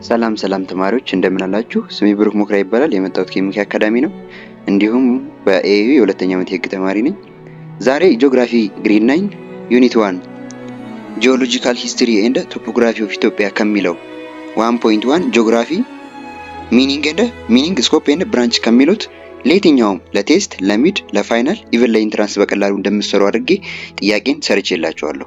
ሰላም ተማሪዎች እንደምን አላችሁ? ስሜ ብሩክ ሞክራ ይባላል። የመጣሁት ከሚካ አካዳሚ ነው። እንዲሁም በኤዩ የሁለተኛ ዓመት የህግ ተማሪ ነኝ። ዛሬ ጂኦግራፊ ግሬድ 9 ዩኒት 1 ጂኦሎጂካል ሂስትሪ ኤንድ ቶፖግራፊ ኦፍ ኢትዮጵያ ከሚለው 1.1 ጂኦግራፊ ሚኒንግ ስኮፕ ኤንድ ብራንች ከሚሉት ለየትኛውም ለቴስት ለሚድ ለፋይናል ኢቨን ለኢንትራንስ በቀላሉ እንደምትሰሩ አድርጌ ጥያቄን ሰርቼላችኋለሁ።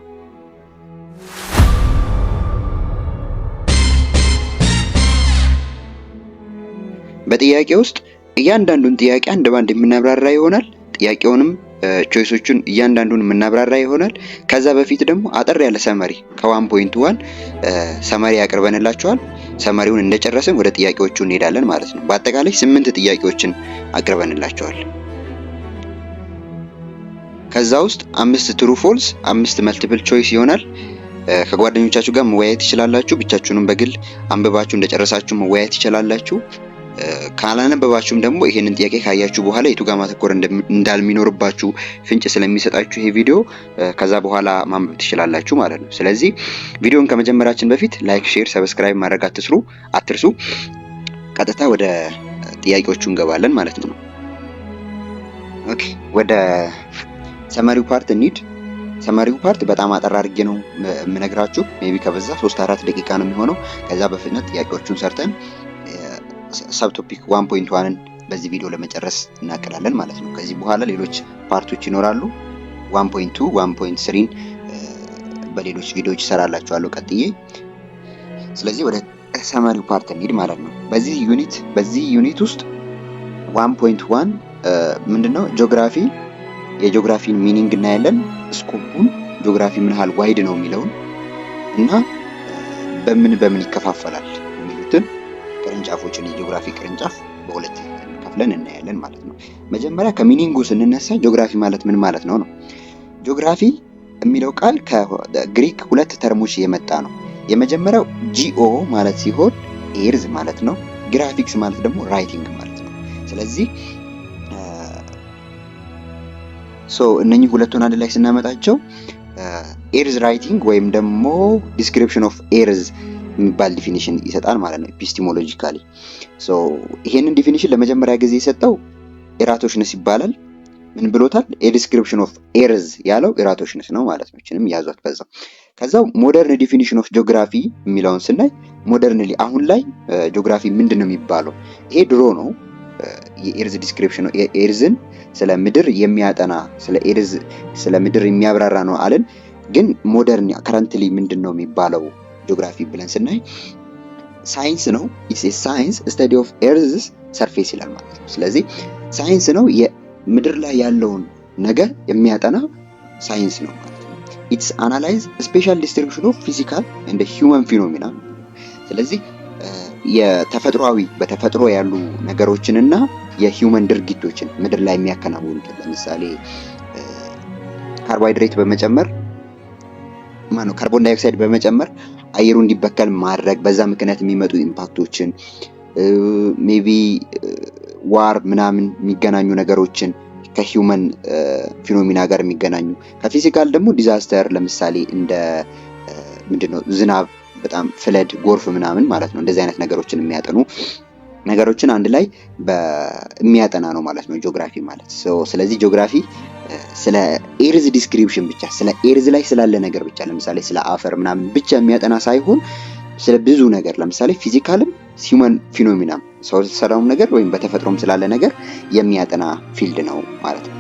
በጥያቄ ውስጥ እያንዳንዱን ጥያቄ አንድ ባንድ የምናብራራ ይሆናል። ጥያቄውንም ቾይሶቹን እያንዳንዱን የምናብራራ ይሆናል። ከዛ በፊት ደግሞ አጠር ያለ ሰመሪ ከ1.1 ሰመሪ ያቀርበንላችኋል። ሰመሪውን እንደጨረስን ወደ ጥያቄዎቹ እንሄዳለን ማለት ነው። በአጠቃላይ 8 ጥያቄዎችን አቅርበንላችኋል። ከዛ ውስጥ 5 ትሩ ፎልስ፣ 5 መልቲፕል ቾይስ ይሆናል። ከጓደኞቻችሁ ጋር መወያየት ትችላላችሁ። ብቻችሁንም በግል አንብባችሁ እንደጨረሳችሁ መወያየት ትችላላችሁ። ካላነበባችሁም ደግሞ ይሄንን ጥያቄ ካያችሁ በኋላ የቱ ጋር ማተኮር እንዳልሚኖርባችሁ ፍንጭ ስለሚሰጣችሁ ይሄ ቪዲዮ ከዛ በኋላ ማንበብ ትችላላችሁ ማለት ነው። ስለዚህ ቪዲዮን ከመጀመራችን በፊት ላይክ፣ ሼር፣ ሰብስክራይብ ማድረግ አትርሱ። ቀጥታ ወደ ጥያቄዎቹ እንገባለን ማለት ነው። ኦኬ፣ ወደ ሰመሪው ፓርት እንሂድ። ሰመሪው ፓርት በጣም አጠር አድርጌ ነው የምነግራችሁ። ሜቢ ከበዛ 3-4 ደቂቃ ነው የሚሆነው። ከዛ በፍጥነት ጥያቄዎቹን ሰርተን ሰብ ቶፒክ 1.1ን በዚህ ቪዲዮ ለመጨረስ እናቀላለን ማለት ነው። ከዚህ በኋላ ሌሎች ፓርቶች ይኖራሉ። 1.2 1.3 በሌሎች ቪዲዮዎች እሰራላችኋለሁ ቀጥዬ። ስለዚህ ወደ ሰመሪው ፓርት እንሂድ ማለት ነው። በዚህ ዩኒት ውስጥ 1.1 ምንድነው ጂኦግራፊ፣ የጂኦግራፊን ሚኒንግ እናያለን። ስኮፑን ጂኦግራፊ ምን ያህል ዋይድ ነው የሚለውን እና በምን ይከፋፈላል የሚሉትን ቅርንጫፎችን የጂኦግራፊ ቅርንጫፍ በሁለት ከፍለን እናያለን ማለት ነው። መጀመሪያ ከሚኒንጉ ስንነሳ ጂኦግራፊ ማለት ምን ማለት ነው? ጂኦግራፊ የሚለው ቃል ከግሪክ 2 ተርሞች የመጣ ነው። የመጀመሪያው ጂኦ ማለት ሲሆን ኤርዝ ማለት ነው። ግራፊክስ ማለት ደግሞ ራይቲንግ ማለት ነው። ስለዚህ እነኚህ ሁለቱን አንድ ላይ ስናመጣቸው ኤርዝ ራይቲንግ ወይም ደግሞ ዲስክሪፕሽን ኦፍ ኤርዝ የሚባል ዲፊኒሽን ይሰጣል ማለት ነው ኤፒስቲሞሎጂካሊ። ይሄንን ዲፊኒሽን ለመጀመሪያ ጊዜ የሰጠው ኤራቶሽነስ ይባላል። ምን ብሎታል? ዲስክሪፕሽን ኦፍ ኤርዝ ያለው ኤራቶሽነስ ነው ማለት ነው። እቺንም ያዟት በዛው። ከዛው ሞደርን ዲፊኒሽን ኦፍ ጂኦግራፊ የሚለውን ስናይ ሞደርንሊ አሁን ላይ ጂኦግራፊ ምንድነው የሚባለው? ይሄ ድሮ ነው። የኤርዝ ዲስክሪፕሽን ኤርዝን ስለ ምድር የሚያጠና ስለ ምድር የሚያብራራ ነው አለን። ግን ሞደርን ከረንትሊ ምንድነው የሚባለው ጂኦግራፊ ብለን ስናይ ሳይንስ ነው። ኢትስ ኤ ሳይንስ ስታዲ ኦፍ ኤርዝስ ሰርፌስ ይላል ማለት ነው። ስለዚህ ሳይንስ ነው፣ የምድር ላይ ያለውን ነገር የሚያጠና ሳይንስ ነው ማለት ነው። ኢትስ አናላይዝ ስፔሻል ዲስትሪቢዩሽን ኦፍ ፊዚካል ኤንድ ሂውመን ፊኖሚና። ስለዚህ በተፈጥሮ ያሉ ነገሮችንና የሂውመን ድርጊቶችን ምድር ላይ የሚያከናውኑት፣ ለምሳሌ ካርቦሃይድሬት በመጨመር ካርቦን ዳይኦክሳይድ በመጨመር አየሩ እንዲበከል ማድረግ፣ በዛ ምክንያት የሚመጡ ኢምፓክቶችን፣ ሜቢ ዋር ምናምን የሚገናኙ ነገሮችን ከሂውመን ፊኖሚና ጋር የሚገናኙ፣ ከፊዚካል ደግሞ ዲዛስተር ለምሳሌ እንደ ዝናብ፣ በጣም ፍለድ፣ ጎርፍ ምናምን ማለት ነው። እንደዚህ አይነት ነገሮችን የሚያጠኑ ነገሮችን አንድ ላይ የሚያጠና ነው ማለት ነው ጂኦግራፊ ማለት። ስለዚህ ጂኦግራፊ ስለ ኤርዝ ዲስክሪፕሽን ብቻ ስለ ኤርዝ ላይ ስላለ ነገር ብቻ ለምሳሌ ስለ አፈር ምናምን ብቻ የሚያጠና ሳይሆን ስለ ብዙ ነገር ለምሳሌ ፊዚካልም ሂውመን ፊኖሚና ሰው ሰራውም ነገር ወይም በተፈጥሮም ስላለ ነገር የሚያጠና ፊልድ ነው ማለት ነው።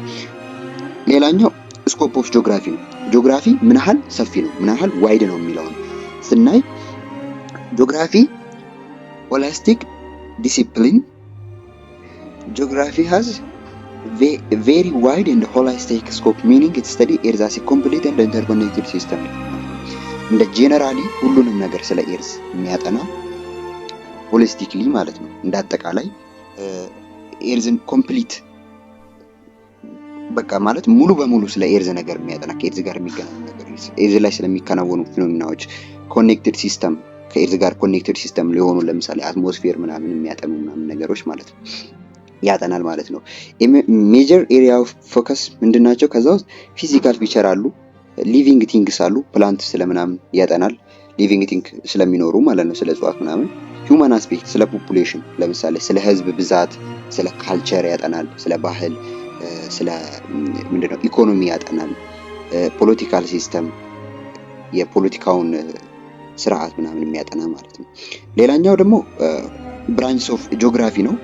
ሌላኛው ስኮፕ ኦፍ ጂኦግራፊ ነው። ጂኦግራፊ ምን ያህል ሰፊ ነው፣ ምን ያህል ዋይድ ነው የሚለውን ስናይ ጂኦግራፊ ሆሊስቲክ ዲሲፕሊን ጂኦግራፊ has very wide and holistic scope, meaning it study earth as a complete and interconnected system. እንደ ጄነራሊ ሁሉንም ነገር ስለ ኤርዝ የሚያጠና ሆሊስቲክሊ ማለት ነው። እንደ አጠቃላይ ኤርዝን ኮምፕሊት በቃ ማለት ሙሉ በሙሉ ስለ ኤርዝ ነገር የሚያጠና ከኤርዝ ጋር የሚገናኙ ነገሮች፣ ኤርዝ ላይ ስለሚከናወኑ ፊኖሚናዎች፣ ኮኔክትድ ሲስተም ከኤርዝ ጋር ኮኔክትድ ሲስተም ሊሆኑ ለምሳሌ አትሞስፌር ምናምን የሚያጠኑ ምናምን ነገሮች ማለት ነው ያጠናል ማለት ነው። ሜጀር ኤሪያ ኦፍ ፎከስ ምንድናቸው? ከዛ ውስጥ ፊዚካል ፊቸር አሉ፣ ሊቪንግ ቲንግስ አሉ፣ ፕላንት ስለምናምን ያጠናል፣ ሊቪንግ ቲንግ ስለሚኖሩ ማለት ነው፣ ስለ እጽዋት ምናምን። ሂውማን አስፔክት ስለ ፖፑሌሽን ለምሳሌ ስለ ህዝብ ብዛት፣ ስለ ካልቸር ያጠናል፣ ስለ ባህል፣ ስለ ምንድነው ኢኮኖሚ ያጠናል፣ ፖለቲካል ሲስተም የፖለቲካውን ስርዓት ምናምን የሚያጠና ማለት ነው። ሌላኛው ደግሞ ብራንች ኦፍ ጂኦግራፊ ነው።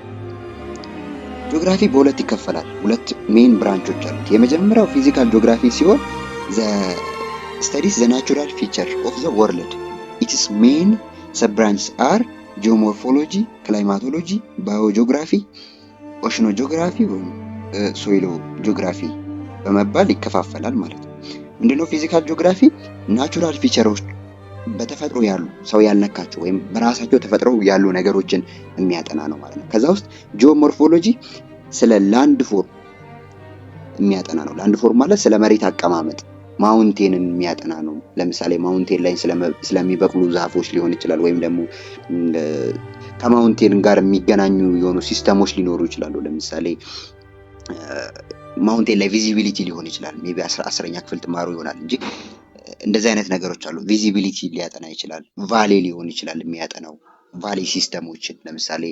ጂኦግራፊ በሁለት ይከፈላል። ሁለት ሜን ብራንቾች አሉት። የመጀመሪያው ፊዚካል ጂኦግራፊ ሲሆን studies the natural feature of the world. Its main sub-branches are geomorphology, climatology, biogeography, oceanography ወይም soilography በመባል ይከፋፈላል ማለት ነው። ምንድነው ፊዚካል ጂኦግራፊ? ናቹራል ፊቸሮች በተፈጥሮ ያሉ ሰው ያልነካቸው ወይም በራሳቸው ተፈጥሮ ያሉ ነገሮችን የሚያጠና ነው ማለት ነው። ከዛ ውስጥ ጂኦሞርፎሎጂ ስለ ላንድ ፎርም የሚያጠና ነው። ላንድ ፎርም ማለት ስለ መሬት አቀማመጥ ማውንቴንን የሚያጠና ነው። ለምሳሌ ማውንቴን ላይ ስለሚበቅሉ ዛፎች ሊሆን ይችላል፣ ወይም ደግሞ ከማውንቴን ጋር የሚገናኙ የሆኑ ሲስተሞች ሊኖሩ ይችላሉ። ለምሳሌ ማውንቴን ላይ ቪዚቢሊቲ ሊሆን ይችላል። ሜቢ 10ኛ ክፍል ትማሩ ይሆናል እንጂ እንደዚህ አይነት ነገሮች አሉ። ቪዚቢሊቲ ሊያጠና ይችላል። ቫሌ ሊሆን ይችላል የሚያጠናው ቫሊ ሲስተሞችን። ለምሳሌ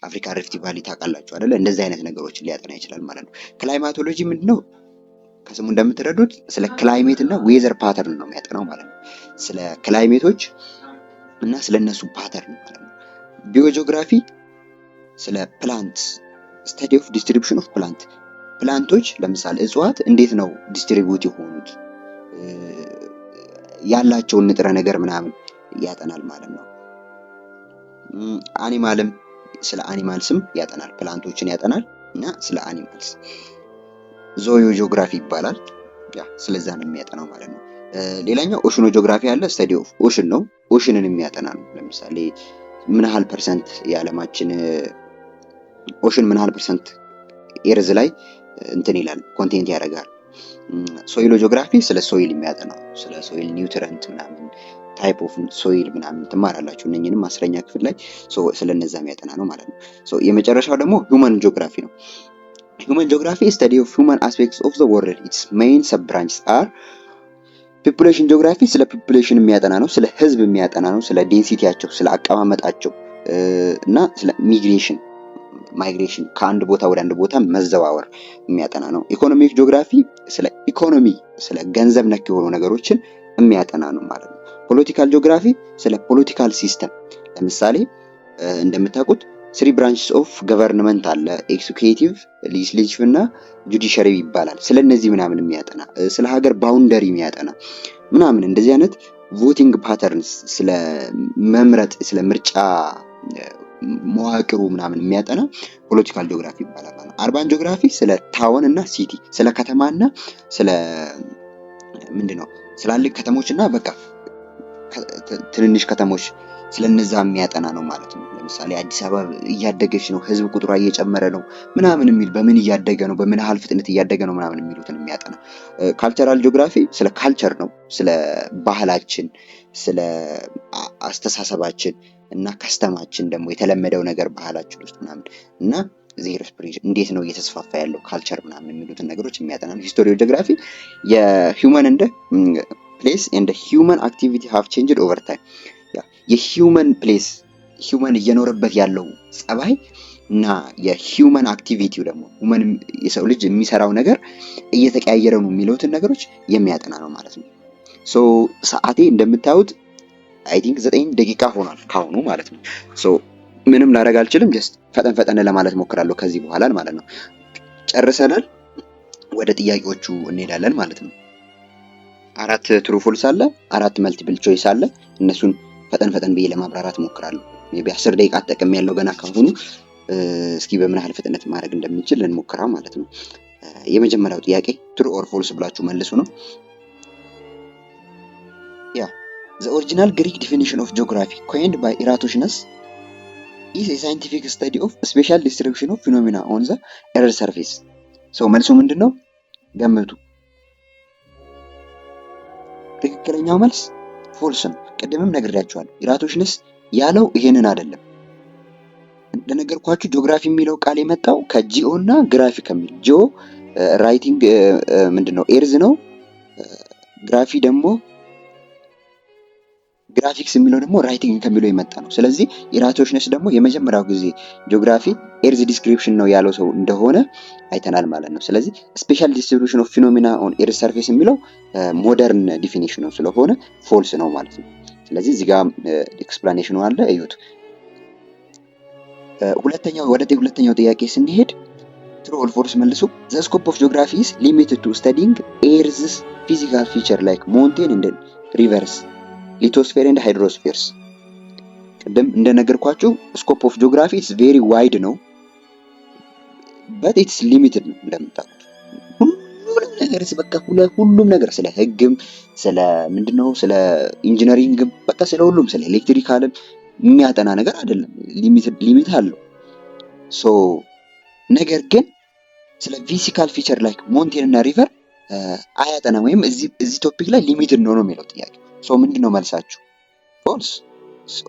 አፍሪካ ሪፍት ቫሊ ታውቃላችሁ አይደለ? እንደዚህ አይነት ነገሮችን ሊያጠና ይችላል ማለት ነው። ክላይማቶሎጂ ምንድነው? ከስሙ እንደምትረዱት ስለ ክላይሜት እና ዌዘር ፓተርን ነው የሚያጠናው ማለት ነው። ስለ ክላይሜቶች እና ስለነሱ ፓተርን ማለት ነው። ቢዮጂኦግራፊ ስለ ፕላንት ስታዲ ኦፍ ዲስትሪቢዩሽን ኦፍ ፕላንት፣ ፕላንቶች ለምሳሌ እጽዋት እንዴት ነው ዲስትሪቢዩት የሆኑት ያላቸውን ንጥረ ነገር ምናምን ያጠናል ማለት ነው። አኒማልም ስለ አኒማልስም ያጠናል፣ ፕላንቶችን ያጠናል እና ስለ አኒማልስ ዞዮጂኦግራፊ ይባላል። ስለዛ ነው የሚያጠናው ማለት ነው። ሌላኛው ኦሽኖጂኦግራፊ አለ። ስታዲ ኦፍ ኦሽን ነው። ኦሽንን የሚያጠና ነው። ለምሳሌ ምን ያህል ፐርሰንት የዓለማችን ኦሽን ምን ያህል ፐርሰንት ኤርዝ ላይ እንትን ይላል ኮንቴንት ያደርጋል። ሶይሎጂኦግራፊ ስለ ሶይል የሚያጠናው ስለ ሶይል ኒውትረንት ምናምን ታይፕ ኦፍ ሶይል ምናምን ትማራላችሁ። እነኝንም 10ኛ ክፍል ላይ ስለነዛ የሚያጠና ነው ማለት ነው። የመጨረሻው ደግሞ ሂውማን ጂኦግራፊ ነው። Human geography is study of human aspects of the world. Its main sub-branches are population geography ስለ population የሚያጠና ነው፣ ስለ ህዝብ የሚያጠና ነው፣ ስለ ዴንሲቲያቸው፣ ስለ አቀማመጣቸው እና ስለ ማይግሬሽን ከአንድ ቦታ ወደ አንድ ቦታ መዘዋወር የሚያጠና ነው። ኢኮኖሚክ ጂኦግራፊ ስለ ኢኮኖሚ ስለ ገንዘብ ነክ የሆኑ ነገሮችን የሚያጠና ነው ማለት ነው። ፖለቲካል ጂኦግራፊ ስለ ፖለቲካል ሲስተም፣ ለምሳሌ እንደምታውቁት 3 branches of government አለ። ኤክዚኪዩቲቭ፣ ሌጂስሌቲቭ እና ጁዲሻሪ ይባላል። ስለነዚህ ምናምን የሚያጠና ስለ ሀገር ባውንደሪ የሚያጠና ምናምን እንደዚህ አይነት ቮቲንግ ፓተርንስ ስለ መምረጥ ስለ ምርጫ መዋቅሩ ምናምን የሚያጠና ፖለቲካል ጂኦግራፊ ይባላል ማለት ነው። አርባን ጂኦግራፊ ስለ ታውን እና ሲቲ ስለ ከተማና ስለ ምንድነው ስላልክ ከተሞችና በቃ ትንንሽ ከተሞች ስለነዛ የሚያጠና ነው ማለት ነው። ለምሳሌ አዲስ አበባ እያደገች ነው፣ ህዝብ ቁጥሯ እየጨመረ ነው ምናምን የሚል በምን እያደገ ነው፣ በምን ያህል ፍጥነት እያደገ ነው ምናምን የሚሉትን የሚያጠና። ካልቸራል ጂኦግራፊ ስለ ካልቸር ነው፣ ስለ ባህላችን፣ ስለ አስተሳሰባችን እና ከስተማችን ደግሞ የተለመደው ነገር ባህላችን ውስጥ ምናምን እና ዜሮ ስፕሪሽን እንዴት ነው እየተስፋፋ ያለው ካልቸር ምናምን የሚሉትን ነገሮች የሚያጠና ነው። ሂስቶሪ ጂኦግራፊ የሂውመን እንደ ፕሌስ ኤንድ ሂውመን አክቲቪቲ ሃቭ ቼንጅድ ኦቨር ታይም፣ የሂውመን ፕሌስ ሂውመን እየኖረበት ያለው ጸባይ እና የሂውመን አክቲቪቲው ደግሞ ሁማን የሰው ልጅ የሚሰራው ነገር እየተቀያየረ ነው የሚሉትን ነገሮች የሚያጠና ነው ማለት ነው። ሰዓቴ እንደምታዩት አይ ቲንክ 9 ደቂቃ ሆኗል ካሁኑ ማለት ነው። ምንም ላደርግ አልችልም። ጀስት ፈጠን ለማለት ሞክራለሁ ከዚህ በኋላ ማለት ነው። ጨርሰናል። ወደ ጥያቄዎቹ እንሄዳለን ማለት ነው። 4 ትሩ ፎልስ አለ፣ 4 መልቲፕል ቾይስ አለ። እነሱን ፈጠን ብዬ ለማብራራት ሞክራለሁ። ሜቢ 10 ደቂቃ ተጠቅሜ ያለው ገና ካሁኑ። እስኪ በምን ያህል ፍጥነት ማድረግ እንደምንችል እንሞክራ ማለት ነው። የመጀመሪያው ጥያቄ ትሩ ኦር ፎልስ ብላችሁ መልሱ ነው። The original Greek definition of geography coined by Eratosthenes is a scientific study of special distribution of phenomena on the earth surface. መልሱ ምንድነው? ገምቱ። ትክክለኛው መልስ ፎልስ ነው። ቀደምም ነግሬያችኋለሁ። ኢራቶሽነስ ያለው ይሄንን አይደለም። እንደነገርኳችሁ ጂኦግራፊ የሚለው ቃል የመጣው ከጂኦ እና ግራፊ ከሚል ጂኦ ራይቲንግ ምንድነው ኤርዝ ነው። ግራፊ ደግሞ ግራፊክስ የሚለው ደግሞ ራይቲንግ ከሚለው የመጣ ነው። ስለዚህ ኢራቶሽነስ ደግሞ የመጀመሪያው ጊዜ ጂኦግራፊ ኤርዝ ዲስክሪፕሽን ነው ያለው ሰው እንደሆነ አይተናል ማለት ነው። ስለዚህ ስፔሻል ዲስትሪቢዩሽን ኦፍ ፊኖሚና ኦን ኤርዝ ሰርፌስ የሚለው ሞደርን ዲፊኒሽኑ ስለሆነ ፎልስ ነው ማለት ነው። ስለዚህ እዚህ ጋር ኤክስፕላኔሽኑ አለ እዩት። ሁለተኛው ጥያቄ ስንሄድ ትሩ ኦር ፎልስ መልሱ። ዘ ስኮፕ ኦፍ ጂኦግራፊ ኢዝ ሊሚትድ ቱ ስተዲንግ ኤርዝስ ፊዚካል ፊቸር ላይክ ሞንቴን ኤንድ ሪቨርስ ሊቶስፌር ኤንድ ሃይድሮስፌርስ። ቅድም እንደነገርኳችሁ ስኮፕ ኦፍ ጂኦግራፊ ኢትስ ቬሪ ዋይድ ነው በት ኢትስ ሊሚትድ ነው። እንደምታውቁት ሁሉም ነገር ስለ ህግም ስለ ምንድነው ስለ ኢንጂነሪንግም በቃ ስለ ሁሉም ስለ ኤሌክትሪካልም የሚያጠና ነገር አይደለም። ሊሚት አለው። ሶ ነገር ግን ስለ ፊዚካል ፊቸር ላይክ ሞንቴን እና ሪቨር አያጠናም ወይም እዚህ ቶፒክ ላይ ሊሚትድ ነው የሚለው ጥያቄ። ሶ ምንድነው መልሳችሁ? ፎልስ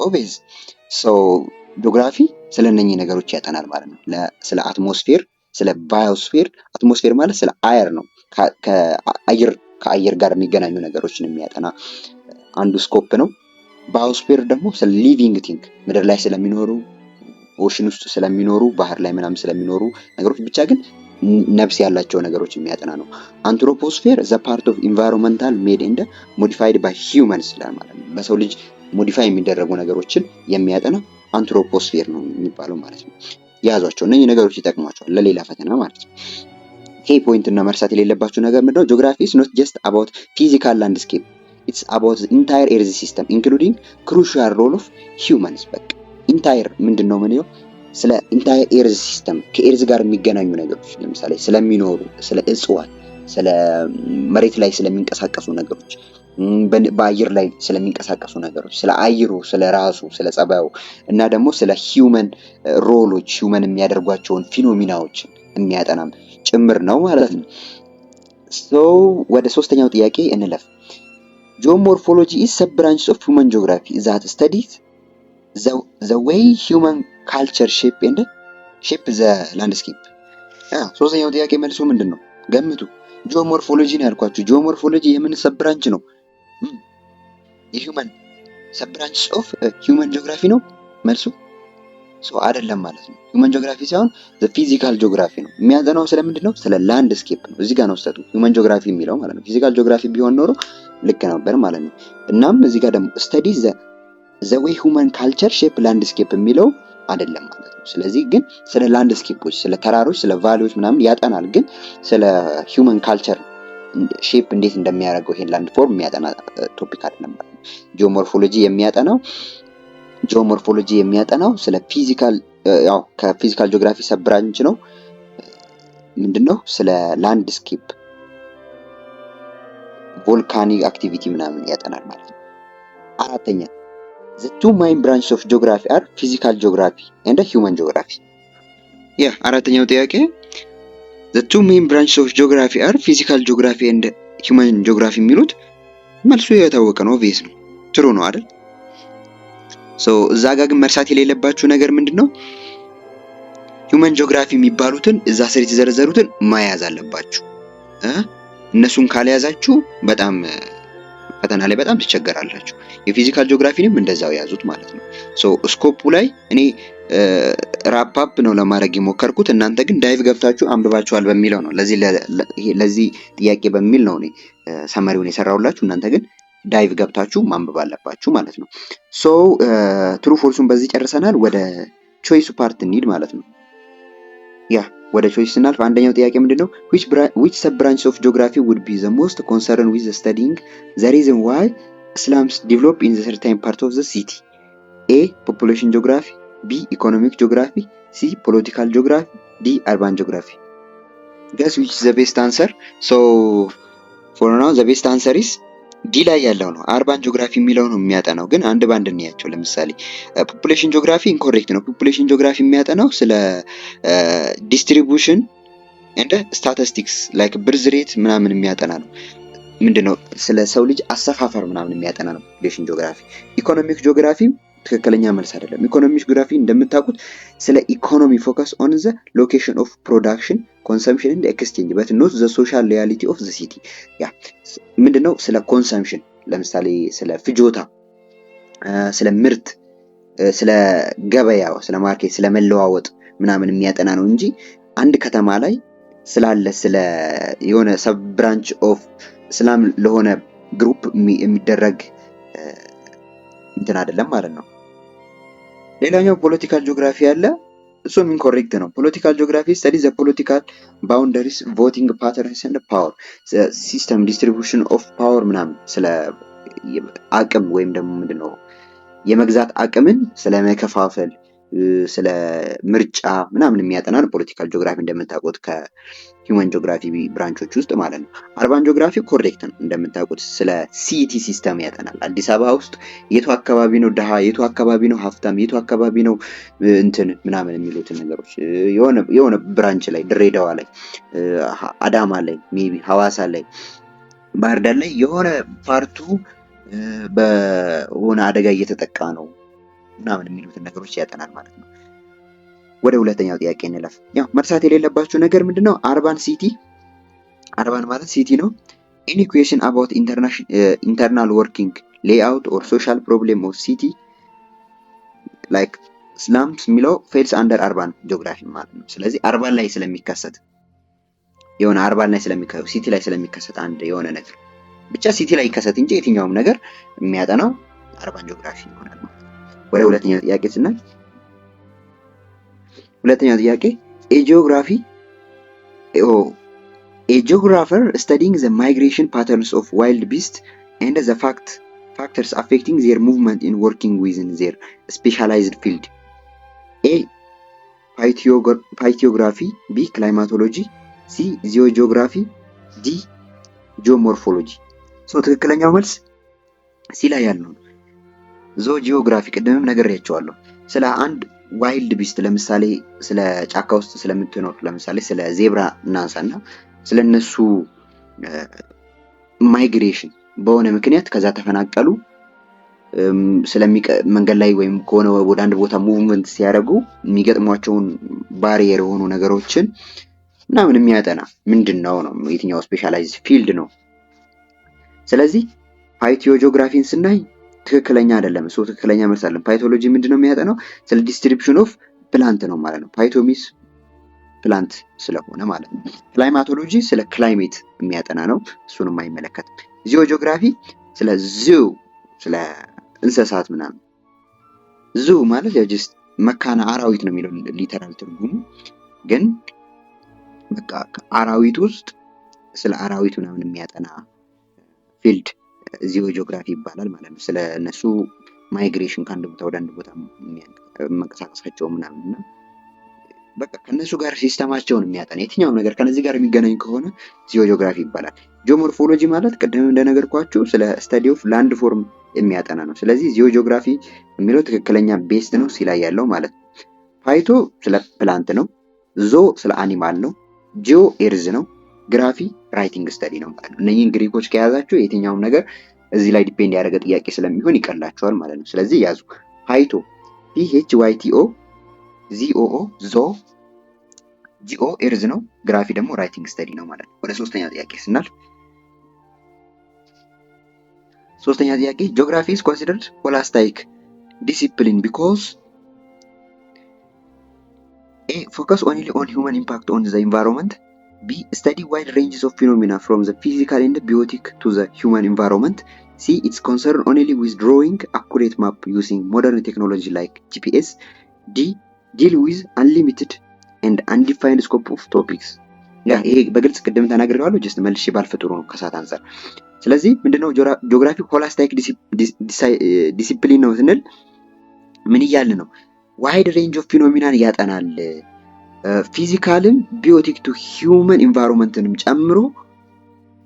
ኦብቪየስ። ሶ ጂኦግራፊ ስለ እነኚህ ነገሮች ያጠናል ማለት ነው። ስለ አትሞስፌር፣ ስለ ባዮስፌር። አትሞስፌር ማለት ስለ አየር ነው። ከአየር ጋር የሚገናኙ ነገሮችን የሚያጠና አንዱ ስኮፕ ነው። ባዮስፌር ደግሞ ስለ ሊቪንግ ቲንግ ምድር ላይ ስለሚኖሩ ኦሽን ውስጥ ስለሚኖሩ ባህር ላይ ምናምን ስለሚኖሩ ነገሮች ብቻ ግን ነፍስ ያላቸው ነገሮች የሚያጠና ነው። አንትሮፖስፌር ዘ ፓርት ኦፍ ኢንቫይሮንመንታል ሜድ ኤንድ ሞዲፋይድ ባይ ሂውመንስ ማለት ነው። በሰው ልጅ ሞዲፋይ የሚደረጉ ነገሮችን የሚያጠና አንትሮፖስፌር ነው የሚባለው ማለት ነው። ያዟቸው፣ እነዚህ ነገሮች ይጠቅሟቸዋል ለሌላ ፈተና ማለት ነው። ኬ ፖይንት እና መርሳት የሌለባችሁ ነገር ምንድነው? ጂኦግራፊ ኢዝ ኖት ጀስት አባውት ፊዚካል ላንድስኬፕ ኢትስ አባውት ኢንታየር ኤርዝ ሲስተም ኢንክሉዲንግ ክሩሻል ሮል ኦፍ ሂውመንስ። በቃ ኢንታየር ምንድነው ምንለው? ስለ ኢንታየር ኤርዝ ሲስተም ከኤርዝ ጋር የሚገናኙ ነገሮች ለምሳሌ ስለሚኖሩ ስለ እጽዋት፣ ስለ መሬት ላይ ስለሚንቀሳቀሱ ነገሮች፣ በአየር ላይ ስለሚንቀሳቀሱ ነገሮች፣ ስለ አየሩ፣ ስለ ራሱ፣ ስለ ጸባዩ እና ደግሞ ስለ ሂውመን ሮሎች ሂውመን የሚያደርጓቸውን ፊኖሚናዎች የሚያጠናም ጭምር ነው ማለት ነው። ሶ ወደ ሶስተኛው ጥያቄ እንለፍ። ጂኦሞርፎሎጂ ኢዝ ሰብ ብራንች ኦፍ ሂውመን ጂኦግራፊ ዛት ስተዲስ the way human culture shape the landscape። ሶስተኛው ጥያቄ መልሶ ምንድነው? ገምቱ። ጂኦሞርፎሎጂ ነው ያልኳችሁ። ጂኦሞርፎሎጂ የምን ሰብ ብራንች ነው? የሂውመን ሰብ ብራንች ኦፍ ሂውመን ጂኦግራፊ ነው መልሱ። አይደለም ማለት ነው። ሂውመን ጂኦግራፊ ሳይሆን ፊዚካል ጂኦግራፊ ነው የሚያጠናው። ስለምንድነው? ስለ ላንድስኬፕ ነው። እዚህ ጋር ነው ስህተቱ። ሂውመን ጂኦግራፊ የሚለው ማለት ነው። ፊዚካል ጂኦግራፊ ቢሆን ኖሮ ልክ ነበር ማለት ነው። እናም እዚህ ጋር ደግሞ ስተዲ the way human culture shape landscape የሚለው አይደለም ማለት ነው። ስለዚህ ግን ስለ ላንድስኬፖች፣ ስለ ተራሮች፣ ስለ ቫሊዎች ምናምን ያጠናል። ግን ስለ ሂውመን ካልቸር ሼፕ እንዴት እንደሚያደርገው ይሄን ላንድ ፎርም የሚያጠና ቶፒክ አይደለም ማለት ነው። ጂኦሞርፎሎጂ የሚያጠናው ስለ ፊዚካል ያው ከፊዚካል ጂኦግራፊ ሰብ ብራንች ነው። ምንድነው? ስለ ላንድስኬፕ ቮልካኒክ አክቲቪቲ ምናምን ያጠናል ማለት ነው። አራተኛ the two main branches of geography are physical geography and human geography። አራተኛው ጥያቄ the two main branches of geography are physical geography and human geography የሚሉት መልሱ የታወቀ ነው፣ ኦብቪየስ ነው፣ ትሩ ነው አይደል? እዛ ጋር ግን መርሳት የሌለባችሁ ነገር ምንድነው? human geography የሚባሉትን እዛ ስር የተዘረዘሩትን ማያዝ አለባችሁ። እነሱን ካልያዛችሁ በጣም ፈተና ላይ በጣም ትቸገራላችሁ። የፊዚካል ጂኦግራፊንም እንደዛው ያዙት ማለት ነው። ስኮፑ ላይ እኔ ራፕ አፕ ነው ለማድረግ የሞከርኩት፣ እናንተ ግን ዳይቭ ገብታችሁ አንብባችኋል በሚለው ነው። ለዚህ ጥያቄ በሚል ነው እኔ ሰመሪውን የሰራሁላችሁ። እናንተ ግን ዳይቭ ገብታችሁ ማንበብ አለባችሁ ማለት ነው። ትሩ ፎልሱን በዚህ ጨርሰናል። ወደ ቾይሱ ፓርት እንሂድ ማለት ነው። ወደ ቾይስ ስናልፍ አንደኛው ጥያቄ ምንድነው? which sub branch of geography would be the most concerned with studying the reason why slums develop in the certain part of the city? A. population geography, B. economic geography, C. political geography, D. urban geography. Guess which is the best answer? For now the best answer is ዲ ላይ ያለው ነው። አርባን ጂኦግራፊ የሚለው ነው የሚያጠናው። ግን አንድ ባንድ እንያቸው። ለምሳሌ ፖፑሌሽን ጂኦግራፊ ኢንኮሬክት ነው። ፖፑሌሽን ጂኦግራፊ የሚያጠናው ስለ ዲስትሪቢዩሽን እንደ ስታቲስቲክስ ላይክ ብርዝ ሬት ምናምን የሚያጠና ነው። ምንድነው? ስለ ሰው ልጅ አሰፋፈር ምናምን የሚያጠና ነው ፖፑሌሽን ጂኦግራፊ። ኢኮኖሚክ ጂኦግራፊ ትክክለኛ መልስ አይደለም። ኢኮኖሚክ ጂኦግራፊ እንደምታውቁት ስለ ኢኮኖሚ ፎከስ ኦን ዘ ሎኬሽን ኦፍ ፕሮዳክሽን ኮንሰምፕሽን ኤንድ ኤክስቼንጅ በት ኖት ዘ ሶሻል ሪያሊቲ ኦፍ ዘ ሲቲ። ምንድነው? ስለ ኮንሰምፕሽን ለምሳሌ ስለ ፍጆታ ስለ ምርት፣ ስለ ገበያው፣ ስለ ማርኬት፣ ስለ መለዋወጥ ምናምን የሚያጠና ነው እንጂ አንድ ከተማ ላይ ስላለ ስለ የሆነ ሰብ ብራንች ኦፍ ስላም ለሆነ ግሩፕ የሚደረግ እንትን አይደለም ማለት ነው። ሌላኛው ፖለቲካል ጂኦግራፊ አለ። እሱም ኢንኮሬክት ነው። ፖለቲካል ጂኦግራፊ ስተዲ ዘ ፖለቲካል ባውንደሪስ ቮቲንግ ፓተርንስ ኤንድ ፓወር ሲስተም ዲስትሪቢዩሽን ኦፍ ፓወር ምናምን ስለ አቅም ወይም ደግሞ ምንድነው የመግዛት አቅምን ስለ መከፋፈል ስለ ምርጫ ምናምን የሚያጠና ነው ፖለቲካል ጂኦግራፊ እንደምታውቁት ከሂውመን ጂኦግራፊ ብራንቾች ውስጥ ማለት ነው። አርባን ጂኦግራፊ ኮሬክት ነው እንደምታውቁት ስለ ሲቲ ሲስተም ያጠናል። አዲስ አበባ ውስጥ የቱ አካባቢ ነው ድሃ፣ የቱ አካባቢ ነው ሀብታም፣ የቱ አካባቢ ነው እንትን ምናምን የሚሉትን ነገሮች የሆነ ብራንች ላይ ድሬዳዋ ላይ፣ አዳማ ላይ፣ ሜቢ ሐዋሳ ላይ፣ ባህር ዳር ላይ የሆነ ፓርቱ በሆነ አደጋ እየተጠቃ ነው ምናምን የሚሉትን ነገሮች ያጠናል ማለት ነው። ወደ ሁለተኛው ጥያቄ እንለፍ። ያው መርሳት የሌለባችሁ ነገር ምንድነው? አርባን ማለት ሲቲ ነው። ኤኒ ኩዌሽን አባውት ኢንተርናል ወርኪንግ ሌይአውት ኦር ሶሻል ፕሮብሌም ኦፍ ሲቲ ላይክ ስላምስ የሚለው ፌልስ አንደር አርባን ጂኦግራፊ ማለት ነው። ስለዚህ አርባን ላይ ስለሚከሰት የሆነ አርባን ላይ ስለሚከሰት ሲቲ ላይ ስለሚከሰት አንድ የሆነ ነገር ብቻ ሲቲ ላይ ይከሰት እንጂ የትኛውም ነገር የሚያጠናው አርባን ጂኦግራፊ ይሆናል ማለት ነው። ወደ ሁለተኛው ጥያቄ ስናይ ሁለተኛው ጥያቄ a geographer studying the migration patterns of wild beasts and the factors affecting their movement in working within their specialized field. A. Phytography, B. Climatology, C. Geogeography, D. Geomorphology. ትክክለኛው መልስ ሲ ላይ ያለው ነው። ጂኦግራፊ ቅድምም ነግሬያቸዋለሁ። ስለ አንድ ዋይልድ ቢስት ለምሳሌ ስለ ጫካ ውስጥ ስለምትኖር ለምሳሌ ስለ ዜብራ እናንሳና ስለነሱ ማይግሬሽን በሆነ ምክንያት ከዛ ተፈናቀሉ መንገድ ላይ ወይም ከሆነ ወደ አንድ ቦታ ሙቭመንት ሲያደርጉ የሚገጥሟቸውን ባሪየር የሆኑ ነገሮችን ምናምን የሚያጠና ምንድነው ነው የትኛው ስፔሻላይዝ ፊልድ ነው። ስለዚህ ፓይቲዮጂኦግራፊን ስናይ ትክክለኛ አይደለም። እሱ ትክክለኛ መልስ አይደለም። ፓይቶሎጂ ምንድነው የሚያጠናው? ስለ ዲስትሪቢዩሽን ኦፍ ፕላንት ነው ማለት ነው። ፓይቶሚስ ፕላንት ስለሆነ ማለት ነው። ክላይማቶሎጂ ስለ ክላይሜት የሚያጠና ነው። እሱንም አይመለከትም። ጂኦጂኦግራፊ ስለ ዙው ስለ እንስሳት ምናምን። ዙ ማለት ያው ጀስት መካነ አራዊት ነው የሚለው ሊተራል ትርጉሙ። ግን በቃ አራዊት ውስጥ ስለ አራዊት ምናምን የሚያጠና ፊልድ ጂኦጂኦግራፊ ይባላል ማለት ነው። ስለ እነሱ ማይግሬሽን ከአንድ ቦታ ወደ አንድ ቦታ መንቀሳቀሳቸው ምናምንና በቃ ከነሱ ጋር ሲስተማቸውን የሚያጠና የትኛውም ነገር ከነዚህ ጋር የሚገናኝ ከሆነ ጂኦጂኦግራፊ ይባላል። ጂኦሞርፎሎጂ ማለት ቅድም እንደነገርኳችሁ ስለ ስታዲ ኦፍ ላንድ ፎርም የሚያጠና ነው። ስለዚህ ጂኦጂኦግራፊ የሚለው ትክክለኛ ቤስት ነው ሲላይ ያለው ማለት ነው። ፓይቶ ስለ ፕላንት ነው። ዞ ስለ አኒማል ነው። ጂኦ ኤርዝ ነው። ግራፊ ራይቲንግ ስተዲ ነው ማለት ነው። እነኚህን ግሪኮች ከያዛችሁ የትኛውም ነገር እዚህ ላይ ዲፔንድ ያደረገ ጥያቄ ስለሚሆን ይቀላችኋል ማለት ነው። ስለዚህ ያዙ ፓይቶ PHYTO ZOO ዞ ጂኦ ኤርዝ ነው። ግራፊ ደግሞ ራይቲንግ ስተዲ ነው ማለት ነው። ወደ ሶስተኛ ጥያቄ ስናልፍ ሶስተኛ ጥያቄ ጂኦግራፊ is considered holistic discipline because A. Focus only on human impact on the environment. B. Study wide ranges of phenomena from the physical and biotic to the human environment. C. It's concerned only with drawing accurate map using modern technology like GPS. D. Deal with unlimited and undefined scope of topics. ይሄ በግልጽ ቅድም ተናግሬዋለሁ። ጀስት መልሼ ባልፈጥሩ ነው ከሰዓት አንፃር። ስለዚህ ምንድነው ጂኦግራፊ ሆሊስቲክ ዲሲፕሊን ነው ስንል ምን እያልን ነው? ዋይድ ሬንጅ ኦፍ ፊኖሚናን ያጠናል። ፊዚካልም ቢዮቲክ ቱ ሂውመን ኢንቫይሮንመንትንም ጨምሮ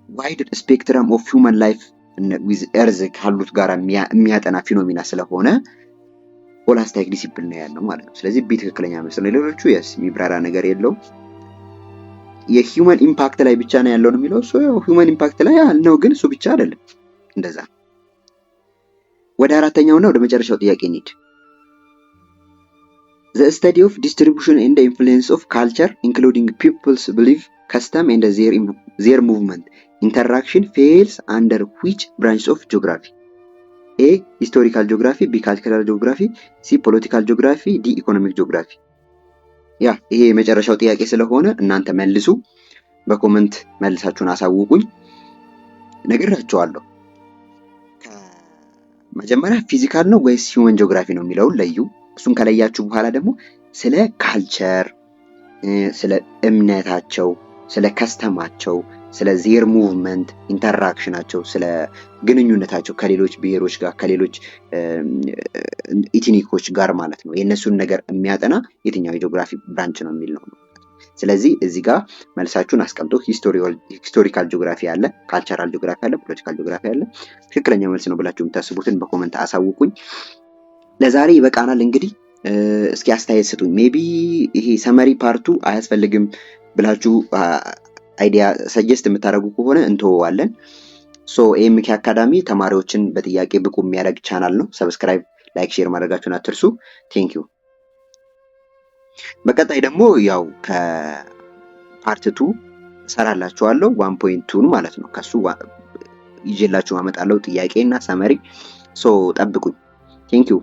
ዋይድ ስፔክትረም ኦፍ ሂውመን ላይፍ ዊዝ ኤርዝ ካሉት ጋር የሚያጠና ፊኖሚና ስለሆነ ሆሊስቲክ ዲሲፕሊን ነው ያለው ማለት ነው። ስለዚህ ትክክለኛ መስሎ ሌሎቹ የስ የሚብራራ ነገር የለውም። የሂውመን ኢምፓክት ላይ ብቻ ነው ያለው ነው የሚለው እሱ ሂውመን ኢምፓክት ላይ ያልነው ግን እሱ ብቻ አይደለም እንደዛ። ወደ አራተኛውና ወደ መጨረሻው ጥያቄ እንሂድ። The study of distribution and the influence of culture including people's belief, custom and their movement interaction fails under which branch of geography? ኤ ሂስቶሪካል ጂኦግራፊ፣ ቢ ካልቸራል ጂኦግራፊ፣ ሲ ፖለቲካል ጂኦግራፊ፣ ዲ ኢኮኖሚክ ጂኦግራፊ። ያ ይሄ የመጨረሻው ጥያቄ ስለሆነ እናንተ መልሱ። በኮመንት መልሳችሁን አሳውቁኝ። ነግራችኋለሁ። መጀመሪያ ፊዚካል ነው ወይስ ሂውመን ጂኦግራፊ ነው የሚለውን ለዩ። እሱን ከለያችሁ በኋላ ደግሞ ስለ ካልቸር፣ ስለ እምነታቸው፣ ስለ ከስተማቸው፣ ስለ ዜር ሙቭመንት ኢንተራክሽናቸው፣ ስለ ግንኙነታቸው ከሌሎች ብሔሮች ጋር ከሌሎች ኢትኒኮች ጋር ማለት ነው የእነሱን ነገር የሚያጠና የትኛው የጂኦግራፊ ብራንች ነው የሚል ነው። ስለዚህ እዚህ ጋር መልሳችሁን አስቀምጡ። ሂስቶሪካል ጂኦግራፊ አለ፣ ካልቸራል ጂኦግራፊ አለ፣ ፖለቲካል ጂኦግራፊ አለ። ትክክለኛ መልስ ነው ብላችሁ የምታስቡትን በኮመንት አሳውቁኝ። ለዛሬ ይበቃናል። እንግዲህ እስኪ አስተያየት ስጡኝ። ሜቢ ይሄ ሰመሪ ፓርቱ አያስፈልግም ብላችሁ አይዲያ ሰጀስት የምታደርጉ ከሆነ እንተወዋለን። ኤምኬ አካዳሚ ተማሪዎችን በጥያቄ ብቁ የሚያደርግ ቻናል ነው። ሰብስክራይብ፣ ላይክ፣ ሼር ማድረጋችሁን አትርሱ። ቴንኪዩ። በቀጣይ ደግሞ ያው ከፓርት 2 ሰራላችኋለሁ 1.2 ማለት ነው። ከሱ ይዤላችሁ አመጣለሁ ጥያቄና ሰመሪ። ጠብቁኝ። ቴንኪዩ።